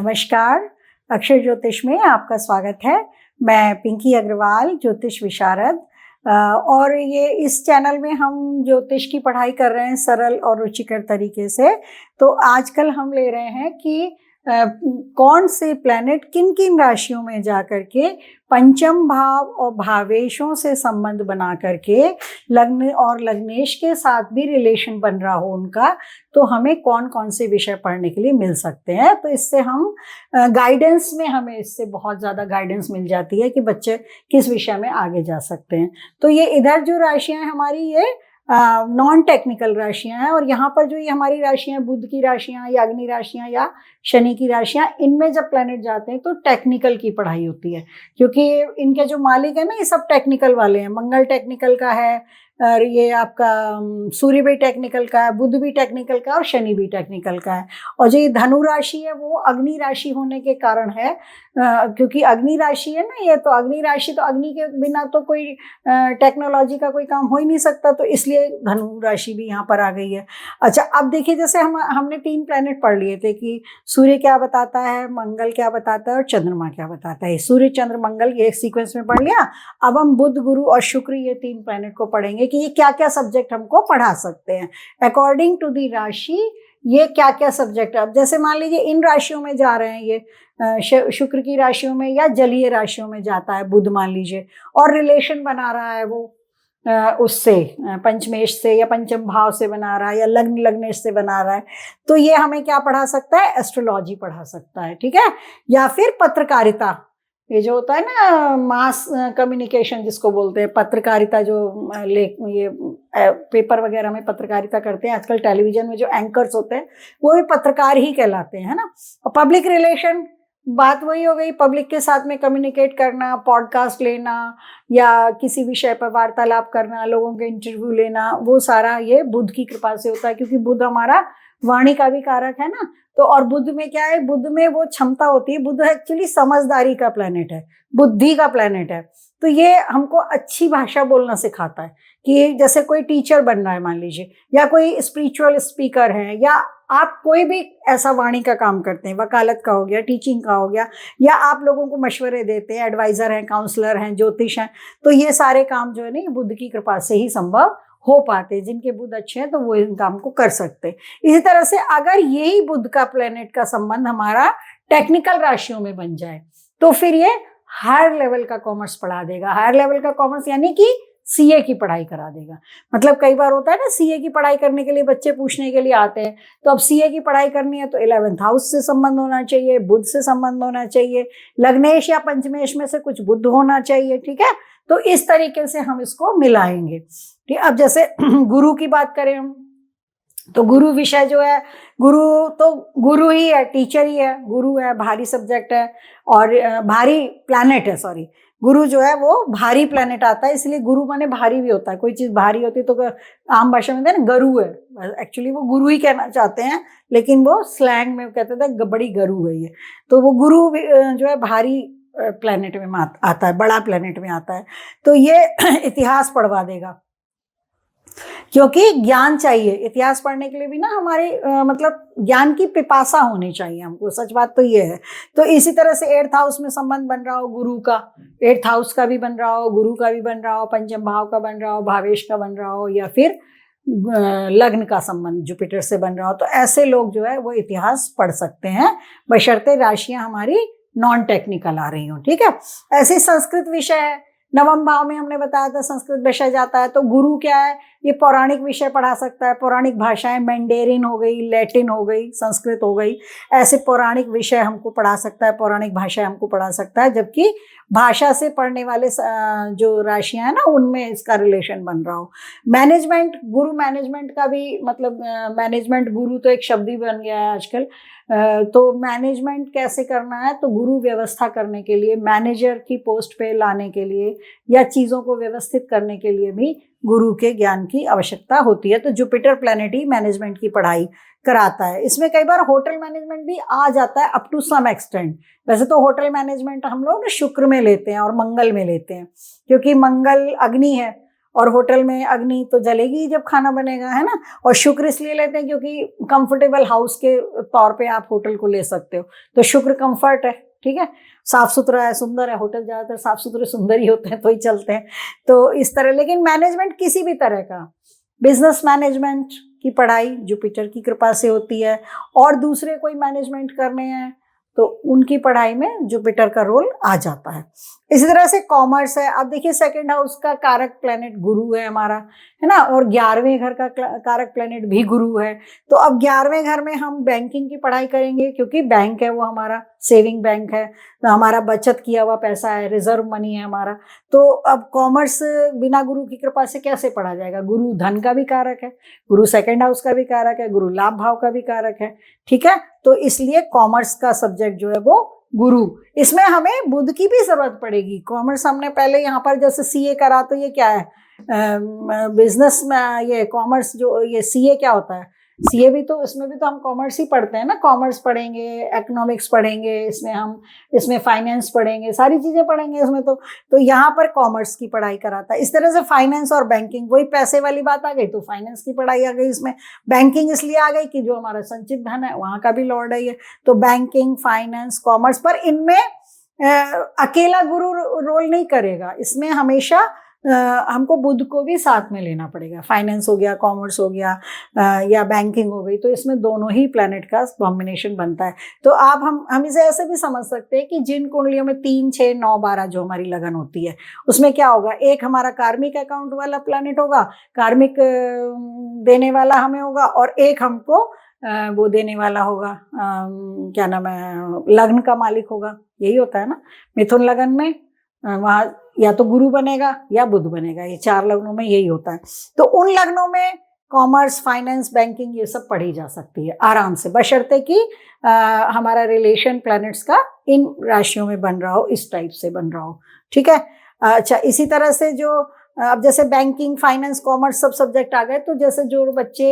नमस्कार, अक्षर ज्योतिष में आपका स्वागत है। मैं पिंकी अग्रवाल, ज्योतिष विशारद। और ये इस चैनल में हम ज्योतिष की पढ़ाई कर रहे हैं सरल और रुचिकर तरीके से। तो आजकल हम ले रहे हैं कि कौन से प्लैनेट किन किन राशियों में जा करके पंचम भाव और भावेशों से संबंध बना करके लग्न और लग्नेश के साथ भी रिलेशन बन रहा हो उनका, तो हमें कौन कौन से विषय पढ़ने के लिए मिल सकते हैं। तो इससे हम गाइडेंस में हमें इससे बहुत ज़्यादा गाइडेंस मिल जाती है कि बच्चे किस विषय में आगे जा सकते हैं। तो ये इधर जो राशियां हैं हमारी, ये नॉन टेक्निकल राशियां हैं, और यहाँ पर जो ये हमारी राशियां बुध की राशियां या अग्नि राशियां या शनि की राशियां, इनमें जब प्लैनेट जाते हैं तो टेक्निकल की पढ़ाई होती है, क्योंकि इनके जो मालिक है ना ये सब टेक्निकल वाले हैं। मंगल टेक्निकल का है, और ये आपका सूर्य भी टेक्निकल का है, बुध भी टेक्निकल का है और शनि भी टेक्निकल का है। और जो ये धनु राशि है वो अग्नि राशि होने के कारण है, क्योंकि अग्नि राशि है ना ये, तो अग्नि राशि, तो अग्नि के बिना तो कोई टेक्नोलॉजी का कोई काम हो ही नहीं सकता, तो इसलिए धनु राशि भी यहाँ पर आ गई है। अच्छा, अब देखिए, जैसे हमने 3 प्लैनेट पढ़ लिए थे कि सूर्य क्या बताता है, मंगल क्या बताता है और चंद्रमा क्या बताता है। सूर्य चंद्र मंगल ये एक सीक्वेंस में पढ़ लिया। अब हम बुध गुरु और शुक्र ये 3 प्लैनेट को पढ़ेंगे कि ये क्या क्या सब्जेक्ट हमको पढ़ा सकते हैं अकॉर्डिंग टू दी राशि। ये क्या क्या सब्जेक्ट है, अब जैसे मान लीजिए इन राशियों में जा रहे हैं, ये शुक्र की राशियों में या जलीय राशियों में जाता है बुध मान लीजिए, और रिलेशन बना रहा है वो उससे पंचमेश से या पंचम भाव से बना रहा है या लग्न लग्नेश से बना रहा है, तो ये हमें क्या पढ़ा सकता है, एस्ट्रोलॉजी पढ़ा सकता है, ठीक है। या फिर पत्रकारिता, ये जो होता है ना मास कम्युनिकेशन जिसको बोलते हैं, पत्रकारिता, जो ये पेपर वगैरह में पत्रकारिता करते हैं आजकल, टेलीविजन में जो एंकर्स होते हैं वो भी पत्रकार ही कहलाते हैं, है ना। और पब्लिक रिलेशन, बात वही हो गई, पब्लिक के साथ में कम्युनिकेट करना, पॉडकास्ट लेना या किसी विषय पर वार्तालाप करना, लोगों के इंटरव्यू लेना, वो सारा ये बुध की कृपा से होता है, क्योंकि बुध हमारा वाणी का भी कारक है ना। तो और बुध में क्या है, बुध में वो क्षमता होती है, बुध एक्चुअली समझदारी का प्लैनेट है, बुद्धि का प्लैनेट है। तो ये हमको अच्छी भाषा बोलना सिखाता है कि जैसे कोई टीचर बन रहा है मान लीजिए, या कोई स्पिरिचुअल स्पीकर है, या आप कोई भी ऐसा वाणी का काम करते हैं, वकालत का हो गया, टीचिंग का हो गया, या आप लोगों को मशवरे देते हैं, एडवाइजर हैं, काउंसलर हैं, ज्योतिष हैं, तो ये सारे काम जो है ना बुध की कृपा से ही संभव हो पाते। जिनके बुध अच्छे हैं तो वो इन काम को कर सकते। इसी तरह से अगर यही बुध का प्लेनेट का संबंध हमारा टेक्निकल राशियों में बन जाए तो फिर ये हायर लेवल का कॉमर्स पढ़ा देगा। हायर लेवल का कॉमर्स यानी कि सीए की पढ़ाई करा देगा। मतलब कई बार होता है ना, सीए की पढ़ाई करने के लिए बच्चे पूछने के लिए आते हैं, तो अब सीए की पढ़ाई करनी है तो 11th हाउस से संबंध होना चाहिए, बुध से संबंध होना चाहिए, लग्नेश या पंचमेश में से कुछ बुध होना चाहिए, ठीक है। तो इस तरीके से हम इसको मिलाएंगे। ठीक, अब जैसे गुरु की बात करें हम, तो गुरु विषय जो है, गुरु तो गुरु ही है, टीचर ही है, गुरु है, भारी सब्जेक्ट है और भारी प्लैनेट है, सॉरी, गुरु जो है वो भारी प्लैनेट आता है, इसलिए गुरु माने भारी भी होता है। कोई चीज भारी होती है तो आम भाषा में ना गरु है, एक्चुअली वो गुरु ही कहना चाहते हैं, लेकिन वो स्लैंग में कहते थे बड़ी गरु है ये। तो वो गुरु जो है भारी प्लैनेट में आता है, बड़ा प्लैनेट में आता है। तो ये इतिहास पढ़वा देगा, क्योंकि ज्ञान चाहिए। इतिहास पढ़ने के लिए भी ना हमारे मतलब ज्ञान की पिपासा होनी चाहिए हमको, सच बात तो ये है। तो इसी तरह से 8th हाउस में संबंध बन रहा हो गुरु का, 8th हाउस का भी बन रहा हो, गुरु का भी बन रहा हो, पंचम भाव का बन रहा हो, भावेश का बन रहा हो, या फिर लग्न का संबंध जुपिटर से बन रहा हो, तो ऐसे लोग जो है वो इतिहास पढ़ सकते हैं, बशर्ते राशियां हमारी नॉन टेक्निकल आ रही हो, ठीक है। ऐसे संस्कृत विषय है, 9वें भाव में हमने बताया था संस्कृत विषय जाता है, तो गुरु क्या है, ये पौराणिक विषय पढ़ा सकता है। पौराणिक भाषाएं, मैंडेरिन हो गई, लैटिन हो गई, संस्कृत हो गई, ऐसे पौराणिक विषय हमको पढ़ा सकता है, पौराणिक भाषा हमको पढ़ा सकता है। जबकि भाषा से पढ़ने वाले जो राशियां हैं ना, उनमें इसका रिलेशन बन रहा हो। मैनेजमेंट, गुरु मैनेजमेंट का भी मतलब, मैनेजमेंट गुरु तो एक शब्द ही बन गया है आजकल। तो मैनेजमेंट कैसे करना है, तो गुरु व्यवस्था करने के लिए, मैनेजर की पोस्ट पे लाने के लिए या चीज़ों को व्यवस्थित करने के लिए भी गुरु के ज्ञान की आवश्यकता होती है। तो जुपिटर प्लैनेट ही मैनेजमेंट की पढ़ाई कराता है। इसमें कई बार होटल मैनेजमेंट भी आ जाता है अप टू सम एक्सटेंट। वैसे तो होटल मैनेजमेंट हम लोग शुक्र में लेते हैं और मंगल में लेते हैं, क्योंकि मंगल अग्नि है और होटल में अग्नि तो जलेगी ही जब खाना बनेगा, है ना। और शुक्र इसलिए लेते हैं क्योंकि कंफर्टेबल हाउस के तौर पे आप होटल को ले सकते हो, तो शुक्र कंफर्ट है, ठीक है। साफ सुथरा है, सुंदर है, होटल ज्यादातर साफ सुथरे सुंदर ही होते हैं तो ही चलते हैं। तो इस तरह, लेकिन मैनेजमेंट किसी भी तरह का, बिजनेस मैनेजमेंट की पढ़ाई जुपिटर की कृपा से होती है, और दूसरे कोई मैनेजमेंट करने हैं तो उनकी पढ़ाई में जुपिटर का रोल आ जाता है। इसी तरह से कॉमर्स है। अब देखिए सेकंड हाउस का कारक प्लेनेट गुरु है हमारा, है ना, और 11वें घर का कारक प्लेनेट भी गुरु है। तो अब 11वें घर में हम बैंकिंग की पढ़ाई करेंगे, क्योंकि बैंक है वो हमारा सेविंग बैंक है, तो हमारा बचत किया हुआ पैसा है, रिजर्व मनी है हमारा। तो अब कॉमर्स बिना गुरु की कृपा से कैसे पढ़ा जाएगा? गुरु धन का भी कारक है, गुरु सेकंड हाउस का भी कारक है, गुरु लाभ भाव का भी कारक है, ठीक है। तो इसलिए कॉमर्स का सब्जेक्ट जो है वो गुरु, इसमें हमें बुध की भी जरूरत पड़ेगी। कॉमर्स हमने पहले यहाँ पर जैसे सीए करा, तो ये क्या है, बिजनेस में ये कॉमर्स जो ये सीए क्या होता है, सीए भी तो, इसमें भी तो हम कॉमर्स ही पढ़ते हैं ना। कॉमर्स पढ़ेंगे, इकोनॉमिक्स पढ़ेंगे, इसमें फाइनेंस पढ़ेंगे, सारी चीजें पढ़ेंगे इसमें। तो यहाँ पर कॉमर्स की पढ़ाई कराता है। इस तरह से फाइनेंस और बैंकिंग, वही पैसे वाली बात आ गई तो फाइनेंस की पढ़ाई आ गई इसमें। बैंकिंग इसलिए आ गई कि जो हमारा संचित धन है वहां का भी लॉर्ड है ये, तो बैंकिंग, फाइनेंस, कॉमर्स। पर इनमें अकेला गुरु रोल नहीं करेगा, इसमें हमेशा हमको बुध को भी साथ में लेना पड़ेगा। फाइनेंस हो गया, कॉमर्स हो गया, या बैंकिंग हो गई, तो इसमें दोनों ही प्लैनेट का कॉम्बिनेशन बनता है। तो आप हम इसे ऐसे भी समझ सकते हैं कि जिन कुंडलियों में 3, 6, 9, 12 जो हमारी लगन होती है, उसमें क्या होगा, एक हमारा कार्मिक अकाउंट वाला प्लैनेट होगा, कार्मिक देने वाला हमें होगा, और एक हमको वो देने वाला होगा, क्या नाम है, लग्न का मालिक होगा। यही होता है ना, मिथुन लगन में वहां या तो गुरु बनेगा या बुध बनेगा, ये 4 लग्नों में यही होता है। तो उन लग्नों में कॉमर्स, फाइनेंस, बैंकिंग ये सब पढ़ी जा सकती है आराम से, बशर्ते कि हमारा रिलेशन प्लैनेट्स का इन राशियों में बन रहा हो, इस टाइप से बन रहा हो, ठीक है। अच्छा, इसी तरह से जो अब जैसे बैंकिंग, फाइनेंस, कॉमर्स सब सब्जेक्ट आ गए, तो जैसे जो बच्चे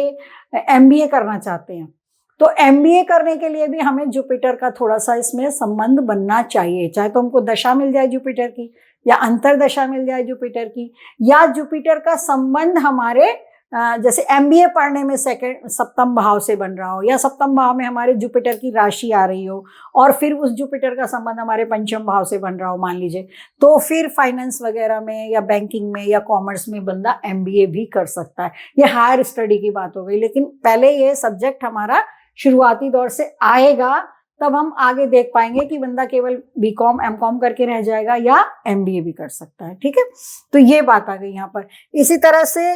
एमबीए करना चाहते हैं, तो एमबीए करने के लिए भी हमें जुपिटर का थोड़ा सा इसमें संबंध बनना चाहिए। चाहे तो हमको दशा मिल जाए जुपिटर की, या अंतरदशा मिल जाए जुपिटर की, या जुपिटर का संबंध हमारे जैसे एमबीए पढ़ने में सप्तम भाव से बन रहा हो, या सप्तम भाव में हमारे जुपिटर की राशि आ रही हो, और फिर उस जुपिटर का संबंध हमारे पंचम भाव से बन रहा हो मान लीजिए, तो फिर फाइनेंस वगैरह में या बैंकिंग में या कॉमर्स में बंदा एमबीए भी कर सकता है। ये हायर स्टडी की बात हो गई, लेकिन पहले ये सब्जेक्ट हमारा शुरुआती दौर से आएगा, तब हम आगे देख पाएंगे कि बंदा केवल बीकॉम, एमकॉम करके रह जाएगा या एमबीए भी कर सकता है, ठीक है। तो ये बात आ गई यहाँ पर। इसी तरह से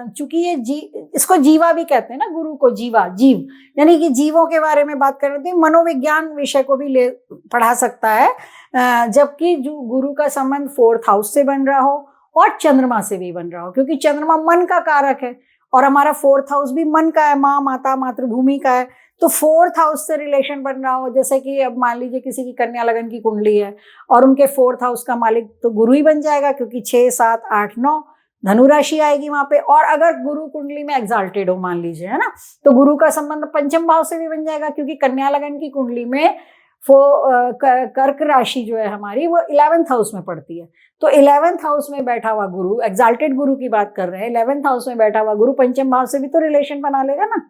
चूंकि ये इसको जीवा भी कहते हैं ना, गुरु को जीवा, जीव यानी कि जीवों के बारे में बात कर रहे थे, मनोविज्ञान विषय को भी पढ़ा सकता है, जबकि जो गुरु का संबंध 4th हाउस से बन रहा हो और चंद्रमा से भी बन रहा हो, क्योंकि चंद्रमा मन का कारक है और हमारा 4th हाउस भी मन का है, माँ, माता, मातृभूमि का है। तो 4th हाउस से रिलेशन बन रहा हो, जैसे कि अब मान लीजिए किसी की कन्या लगन की कुंडली है और उनके 4th हाउस का मालिक तो गुरु ही बन जाएगा, क्योंकि 6, 7, 8, 9 धनु राशि आएगी वहां पे। और अगर गुरु कुंडली में एग्जाल्टेड हो मान लीजिए, है ना, तो गुरु का संबंध पंचम भाव से भी बन जाएगा, क्योंकि कन्या लगन की कुंडली में कर्क राशि जो है हमारी वो 11th हाउस में पड़ती है। तो 11th हाउस में बैठा हुआ गुरु, एग्जाल्टेड गुरु की बात कर रहे हैं, 11th हाउस में बैठा हुआ गुरु पंचम भाव से भी तो रिलेशन बना लेगा ना,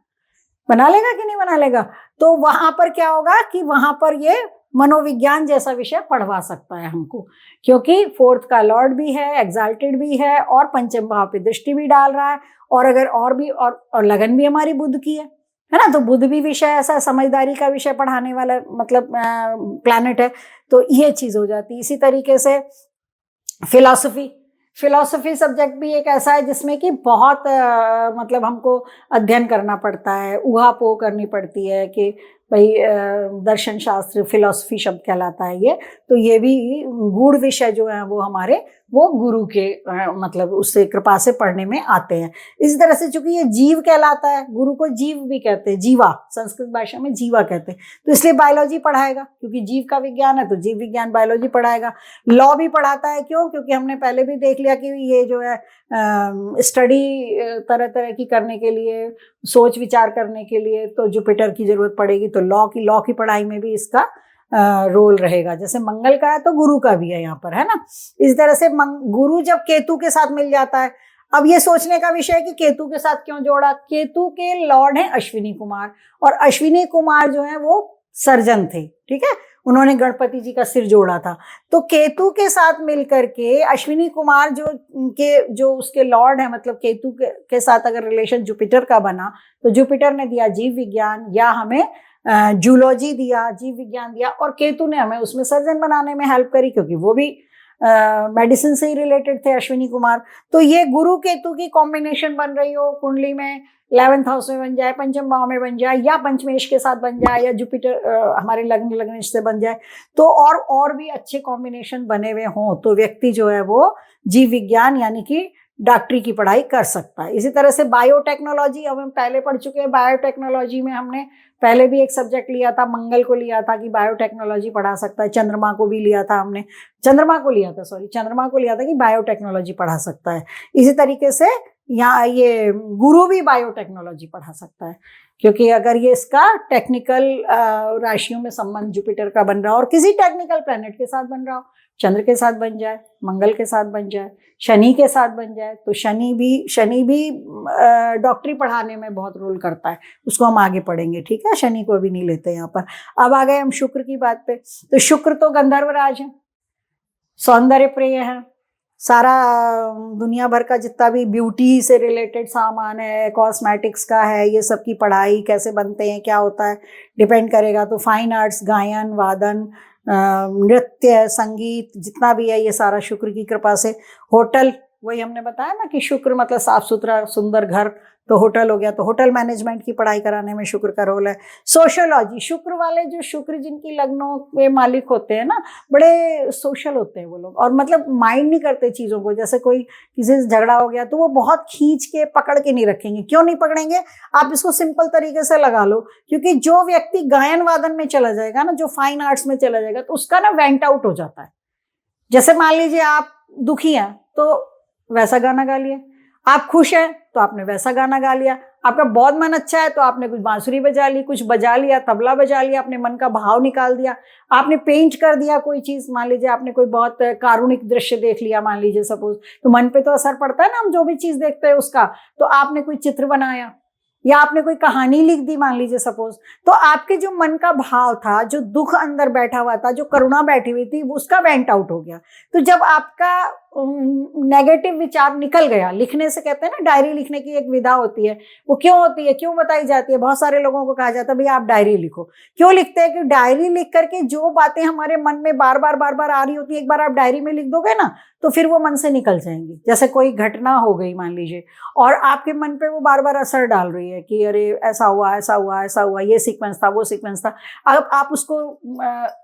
बना लेगा कि नहीं बना लेगा। तो वहां पर क्या होगा कि वहां पर ये मनोविज्ञान जैसा विषय पढ़वा सकता है हमको, क्योंकि 4th का लॉर्ड भी है, एग्जाल्टेड भी है, और पंचम भाव पे दृष्टि भी डाल रहा है, और अगर और भी और लगन भी हमारी बुध की है ना, तो बुध भी विषय ऐसा समझदारी का विषय पढ़ाने वाला मतलब प्लैनेट है, तो ये चीज हो जाती है। इसी तरीके से फिलॉसफी सब्जेक्ट भी एक ऐसा है जिसमें कि बहुत मतलब हमको अध्ययन करना पड़ता है, उहापोह करनी पड़ती है कि भाई दर्शन शास्त्र, फिलॉसफी शब्द कहलाता है ये। तो ये भी गूढ़ विषय जो है वो हमारे वो गुरु के मतलब उससे कृपा से पढ़ने में आते हैं। इसी तरह से चूंकि ये जीव कहलाता है, गुरु को जीव भी कहते हैं, जीवा संस्कृत भाषा में जीवा कहते हैं, तो इसलिए बायोलॉजी पढ़ाएगा, क्योंकि जीव का विज्ञान है तो जीव विज्ञान बायोलॉजी पढ़ाएगा। लॉ भी पढ़ाता है, क्यों? क्योंकि हमने पहले भी देख लिया कि ये जो है स्टडी तरह तरह की करने के लिए, सोच विचार करने के लिए तो जुपिटर की जरूरत पड़ेगी, तो लॉ की पढ़ाई में भी इसका रोल रहेगा। जैसे मंगल का है तो गुरु का भी है यहाँ पर, है ना। इस तरह से गुरु जब केतु के साथ मिल जाता है, अब ये सोचने का विषय है कि केतु के साथ क्यों जोड़ा। केतु के लॉर्ड हैं अश्विनी कुमार, और अश्विनी कुमार जो है वो सर्जन थे, ठीक है, उन्होंने गणपति जी का सिर जोड़ा था। तो केतु के साथ मिलकर के अश्विनी कुमार जो उसके लॉर्ड है, मतलब केतु के साथ अगर रिलेशन जुपिटर का बना, तो जुपिटर ने दिया जीव विज्ञान या हमें जूलॉजी दिया, जीव विज्ञान दिया, और केतु ने हमें उसमें सर्जन बनाने में हेल्प करी, क्योंकि वो भी मेडिसिन से ही रिलेटेड थे अश्विनी कुमार। तो ये गुरु केतु की कॉम्बिनेशन बन रही हो कुंडली में, 11th हाउस में बन जाए, पंचम भाव में बन जाए, या पंचमेश के साथ बन जाए, या जुपिटर हमारे लग्न से बन जाए, तो और भी अच्छे कॉम्बिनेशन बने हुए हों, तो व्यक्ति जो है वो जीव विज्ञान यानी कि डॉक्टरी की पढ़ाई कर सकता है। इसी तरह से बायोटेक्नोलॉजी हम पहले पढ़ चुके हैं। बायोटेक्नोलॉजी में हमने पहले भी एक सब्जेक्ट लिया था, मंगल को लिया था कि बायोटेक्नोलॉजी पढ़ा सकता है। चंद्रमा को भी लिया था हमने, चंद्रमा को लिया था कि बायोटेक्नोलॉजी पढ़ा सकता है। इसी तरीके से यहाँ ये गुरु भी बायोटेक्नोलॉजी पढ़ा सकता है, क्योंकि अगर ये इसका टेक्निकल राशियों में संबंध जुपिटर का बन रहा हो और किसी टेक्निकल प्लेनेट के साथ बन रहा हो, चंद्र के साथ बन जाए, मंगल के साथ बन जाए, शनि के साथ बन जाए, तो शनि भी डॉक्टरी पढ़ाने में बहुत रोल करता है। उसको हम आगे पढ़ेंगे, ठीक है, शनि को अभी नहीं लेते यहाँ पर। अब आ गए हम शुक्र की बात पे। तो शुक्र तो गंधर्वराज है, सौंदर्य प्रिय है, सारा दुनिया भर का जितना भी ब्यूटी से रिलेटेड सामान है, कॉस्मेटिक्स का है, ये सब की पढ़ाई कैसे बनते हैं, क्या होता है, डिपेंड करेगा। तो फाइन आर्ट्स, गायन, वादन, नृत्य, संगीत, जितना भी है ये सारा शुक्र की कृपा से। होटल, वही हमने बताया ना कि शुक्र मतलब साफ सुथरा सुंदर घर, तो होटल हो गया, तो होटल मैनेजमेंट की पढ़ाई कराने में शुक्र का रोल है। सोशोलॉजी, शुक्र वाले जो शुक्र जिनकी लग्नों के मालिक होते हैं ना, बड़े सोशल होते हैं वो लोग, और मतलब माइंड नहीं करते चीज़ों को। जैसे कोई किसी से झगड़ा हो गया तो वो बहुत खींच के पकड़ के नहीं रखेंगे। क्यों नहीं पकड़ेंगे, आप इसको सिंपल तरीके से लगा लो, क्योंकि जो व्यक्ति गायन वादन में चला जाएगा ना, जो फाइन आर्ट्स में चला जाएगा, तो उसका ना वेंट आउट हो जाता है। जैसे मान लीजिए आप दुखी हैं तो वैसा गाना गा लिया, आप खुश हैं तो आपने वैसा गाना गा लिया, आपका बहुत मन अच्छा है तो आपने कुछ बांसुरी बजा ली, कुछ बजा लिया, तबला बजा लिया, अपने मन का भाव निकाल दिया, आपने पेंट कर दिया कोई चीज। मान लीजिए आपने कोई बहुत कारुणिक दृश्य देख लिया, मान लीजिए सपोज, तो मन पे तो असर पड़ता है ना, हम जो भी चीज देखते हैं उसका। तो आपने कोई चित्र बनाया या आपने कोई कहानी लिख दी मान लीजिए सपोज, तो आपके जो मन का भाव था, जो दुख अंदर बैठा हुआ था, जो करुणा बैठी हुई थी, उसका वेंट आउट हो गया। तो जब आपका नेगेटिव विचार निकल गया, लिखने से, कहते हैं ना डायरी लिखने की एक विधा होती है, वो क्यों होती है, क्यों बताई जाती है, बहुत सारे लोगों को कहा जाता है भैया आप डायरी लिखो। क्यों लिखते हैं कि डायरी लिख करके जो बातें हमारे मन में बार बार आ रही होती है, एक बार आप डायरी में लिख दोगे ना, तो फिर वो मन से निकल जाएंगी। जैसे कोई घटना हो गई मान लीजिए, और आपके मन पे वो बार असर डाल रही है कि अरे ऐसा हुआ, ये सीक्वेंस था, वो सीक्वेंस था। अब आप उसको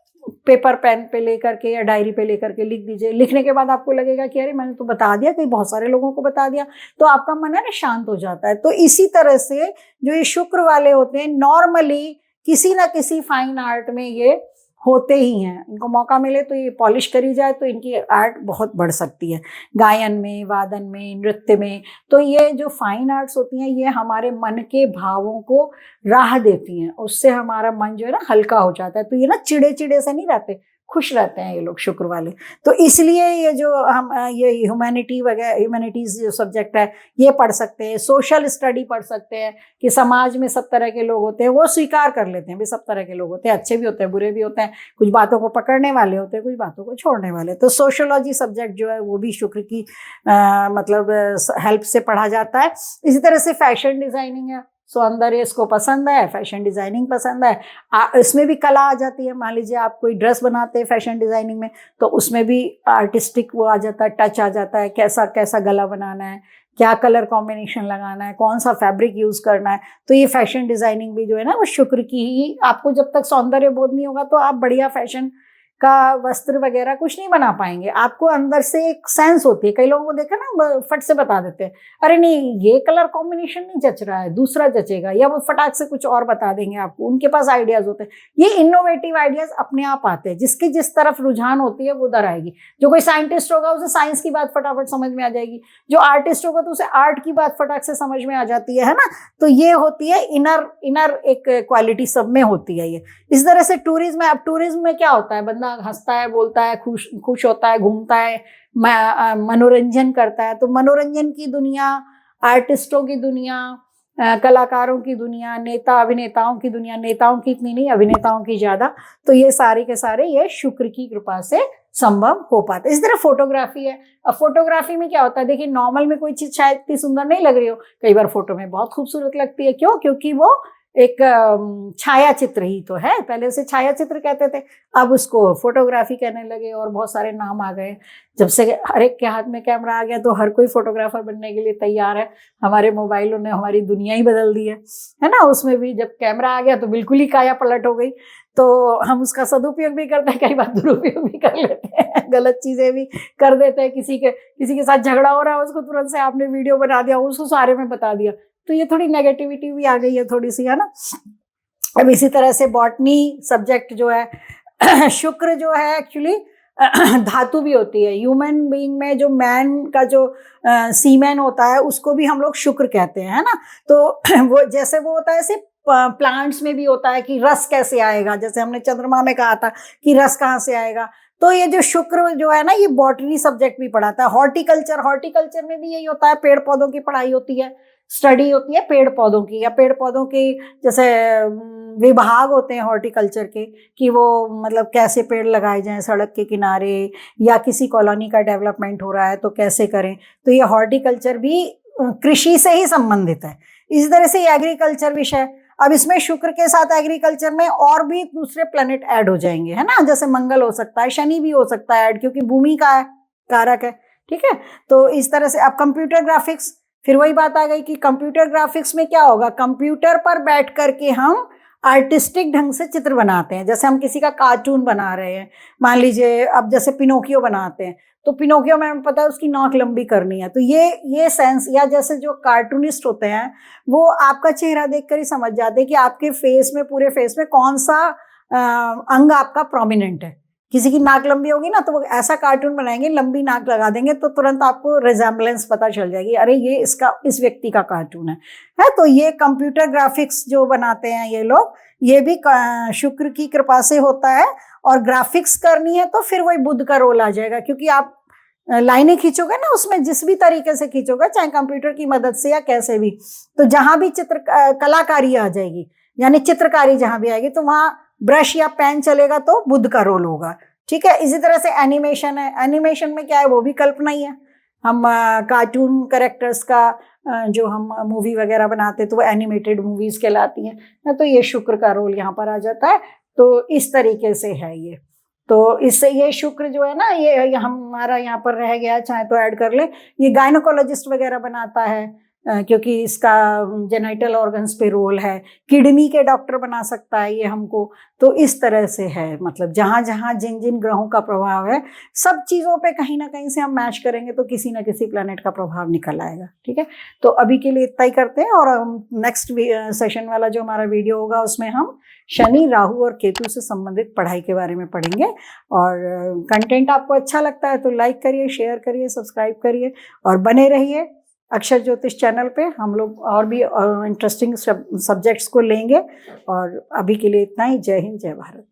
पेपर पेन पे लेकर के या डायरी पे लेकर के लिख दीजिए। लिखने के बाद आपको लगेगा कि अरे मैंने तो बता दिया, कई बहुत सारे लोगों को बता दिया, तो आपका मन है ना शांत हो जाता है। तो इसी तरह से जो ये शुक्र वाले होते हैं, नॉर्मली किसी ना किसी फाइन आर्ट में ये होते ही हैं। इनको मौका मिले तो ये पॉलिश करी जाए तो इनकी आर्ट बहुत बढ़ सकती है, गायन में, वादन में, नृत्य में। तो ये जो फाइन आर्ट्स होती हैं, ये हमारे मन के भावों को राह देती हैं, उससे हमारा मन जो है ना हल्का हो जाता है। तो ये ना चिड़े चिड़े से नहीं रहते, खुश रहते हैं ये लोग शुक्र वाले। तो इसलिए ये जो हम ये ह्यूमैनिटी वगैरह, ह्यूमैनिटीज जो सब्जेक्ट है ये पढ़ सकते हैं, सोशल स्टडी पढ़ सकते हैं कि समाज में सब तरह के लोग होते हैं, वो स्वीकार कर लेते हैं भी सब तरह के लोग होते हैं, अच्छे भी होते हैं, बुरे भी होते हैं, कुछ बातों को पकड़ने वाले होते हैं, कुछ बातों को छोड़ने वाले। तो सोशियोलॉजी सब्जेक्ट जो है वो भी शुक्र की मतलब हेल्प से पढ़ा जाता है। इसी तरह से फैशन डिजाइनिंग है, सौंदर्य इसको पसंद है, फैशन डिजाइनिंग पसंद है, इसमें भी कला आ जाती है। मान लीजिए आप कोई ड्रेस बनाते हैं फैशन डिजाइनिंग में, तो उसमें भी आर्टिस्टिक वो आ जाता है, टच आ जाता है, कैसा कैसा गला बनाना है, क्या कलर कॉम्बिनेशन लगाना है, कौन सा फैब्रिक यूज करना है। तो ये फैशन डिजाइनिंग भी जो है ना वो शुक्र की ही। आपको जब तक सौंदर्य बोध नहीं होगा तो आप बढ़िया फैशन का वस्त्र वगैरह कुछ नहीं बना पाएंगे। आपको अंदर से एक सेंस होती है, कई लोगों को देखा ना फट से बता देते हैं अरे नहीं ये कलर कॉम्बिनेशन नहीं जच रहा है, दूसरा जचेगा, या वो फटाक से कुछ और बता देंगे आपको। उनके पास आइडियाज होते हैं, ये इनोवेटिव आइडियाज अपने आप आते हैं। जिसकी जिस तरफ रुझान होती है वो उधर आएगी। जो कोई साइंटिस्ट होगा उसे साइंस की बात फटाफट समझ में आ जाएगी, जो आर्टिस्ट होगा तो उसे आर्ट की बात फटाक से समझ में आ जाती है ना। तो ये होती है इनर एक क्वालिटी सब में होती है ये। इस तरह से टूरिज्म में, अब टूरिज्म में क्या होता है, बंदा हंसता है, बोलता है, खुश होता है, घूमता है, मनोरंजन करता है। तो मनोरंजन की दुनिया, आर्टिस्टों की दुनिया, कलाकारों की दुनिया, नेता अभिनेताओं की दुनिया, नेताओं की इतनी नहीं, अभिनेताओं की ज्यादा, तो ये सारे के सारे ये शुक्र की कृपा से संभव हो पाता है। इस तरह फोटोग्राफी है। अब फोटोग्राफी में क्या होता है, देखिए नॉर्मल में कोई चीज शायद इतनी सुंदर नहीं लग रही हो, कई बार फोटो में बहुत खूबसूरत लगती है। क्यों? क्योंकि वो एक छाया चित्र ही तो है। पहले उसे छाया चित्र कहते थे, अब उसको फोटोग्राफी कहने लगे और बहुत सारे नाम आ गए। जब से हर एक के हाथ में कैमरा आ गया तो हर कोई फोटोग्राफर बनने के लिए तैयार है। हमारे मोबाइलों ने हमारी दुनिया ही बदल दी है ना। उसमें भी जब कैमरा आ गया तो बिल्कुल ही काया पलट हो गई। तो हम उसका सदुपयोग भी करते हैं, कई बार दुरुपयोग भी कर लेते हैं, गलत चीजें भी कर देते हैं। किसी के साथ झगड़ा हो रहा है, उसको तुरंत से आपने वीडियो बना दिया, उसको सारे में बता दिया, तो ये थोड़ी नेगेटिविटी भी आ गई है थोड़ी सी, है ना। अब इसी तरह से बॉटनी सब्जेक्ट जो है शुक्र जो है एक्चुअली धातु भी होती है। ह्यूमन बीइंग में जो मैन का जो सीमेन होता है उसको भी हम लोग शुक्र कहते हैं, है ना। तो वो जैसे वो होता है ऐसे प्लांट्स में भी होता है कि रस कैसे आएगा, जैसे हमने चंद्रमा में कहा था कि रस कहाँ से आएगा। तो ये जो शुक्र जो है ना, ये बॉटनी सब्जेक्ट भी पढ़ाता है। हॉर्टिकल्चर में भी यही होता है, पेड़ पौधों की पढ़ाई होती है, स्टडी होती है पेड़ पौधों की, या पेड़ पौधों की जैसे विभाग होते हैं हॉर्टिकल्चर के, कि वो मतलब कैसे पेड़ लगाए जाएं सड़क के किनारे, या किसी कॉलोनी का डेवलपमेंट हो रहा है तो कैसे करें। तो ये हॉर्टिकल्चर भी कृषि से ही संबंधित है। इसी तरह से एग्रीकल्चर विषय, अब इसमें शुक्र के साथ एग्रीकल्चर में और भी दूसरे प्लेनेट ऐड हो जाएंगे, है ना। जैसे मंगल हो सकता है, शनि भी हो सकता है ऐड, क्योंकि भूमि का कारक है, ठीक है। तो इस तरह से अब कंप्यूटर ग्राफिक्स, फिर वही बात आ गई कि कंप्यूटर ग्राफिक्स में क्या होगा, कंप्यूटर पर बैठ करके हम आर्टिस्टिक ढंग से चित्र बनाते हैं। जैसे हम किसी का कार्टून बना रहे हैं, मान लीजिए अब जैसे पिनोकियो बनाते हैं, तो पिनोकियो में हमें पता है उसकी नाक लंबी करनी है, तो ये सेंस, या जैसे जो कार्टूनिस्ट होते हैं वो आपका चेहरा देखकर ही समझ जाते हैं कि आपके फेस में, पूरे फेस में कौन सा अंग आपका प्रोमिनेंट है। किसी की नाक लंबी होगी ना तो वो ऐसा कार्टून बनाएंगे, लंबी नाक लगा देंगे, तो तुरंत आपको रिजेम्बलेंस पता चल जाएगी, अरे ये इस व्यक्ति का कार्टून है। तो ये कंप्यूटर ग्राफिक्स जो बनाते हैं ये लोग, ये भी शुक्र की कृपा से होता है। और ग्राफिक्स करनी है तो फिर वही बुध का रोल आ जाएगा, क्योंकि आप लाइनें खींचोगे ना, उसमें जिस भी तरीके से खींचोगे, चाहे कंप्यूटर की मदद से या कैसे भी, तो जहां भी चित्र कलाकारी आ जाएगी, यानी चित्रकारी जहां भी आएगी, तो वहां ब्रश या पेन चलेगा तो बुध का रोल होगा, ठीक है। इसी तरह से एनिमेशन है, एनिमेशन में क्या है, वो भी कल्पना ही है। हम कार्टून कैरेक्टर्स का जो हम मूवी वगैरह बनाते तो वो एनिमेटेड मूवीज कहलाती हैं, तो ये शुक्र का रोल यहाँ पर आ जाता है। तो इस तरीके से है ये। तो इससे ये शुक्र जो है ना, ये हमारा यहाँ पर रह गया, चाहे तो ऐड कर ले। ये गायनोकोलॉजिस्ट वगैरह बनाता है, क्योंकि इसका जेनाइटल ऑर्गन्स पे रोल है। किडनी के डॉक्टर बना सकता है ये हमको। तो इस तरह से है, मतलब जहां जहां जिन जिन ग्रहों का प्रभाव है, सब चीजों पे कहीं ना कहीं से हम मैच करेंगे तो किसी ना किसी प्लेनेट का प्रभाव निकल आएगा, ठीक है। तो अभी के लिए इतना ही करते हैं, और नेक्स्ट सेशन वाला जो हमारा वीडियो होगा उसमें हम शनि, राहु और केतु से संबंधित पढ़ाई के बारे में पढ़ेंगे। और कंटेंट आपको अच्छा लगता है तो लाइक करिए, शेयर करिए, सब्सक्राइब करिए, और बने रहिए अक्षर ज्योतिष चैनल पे। हम लोग और भी इंटरेस्टिंग सब्जेक्ट्स को लेंगे। और अभी के लिए इतना ही। जय हिंद, जय भारत।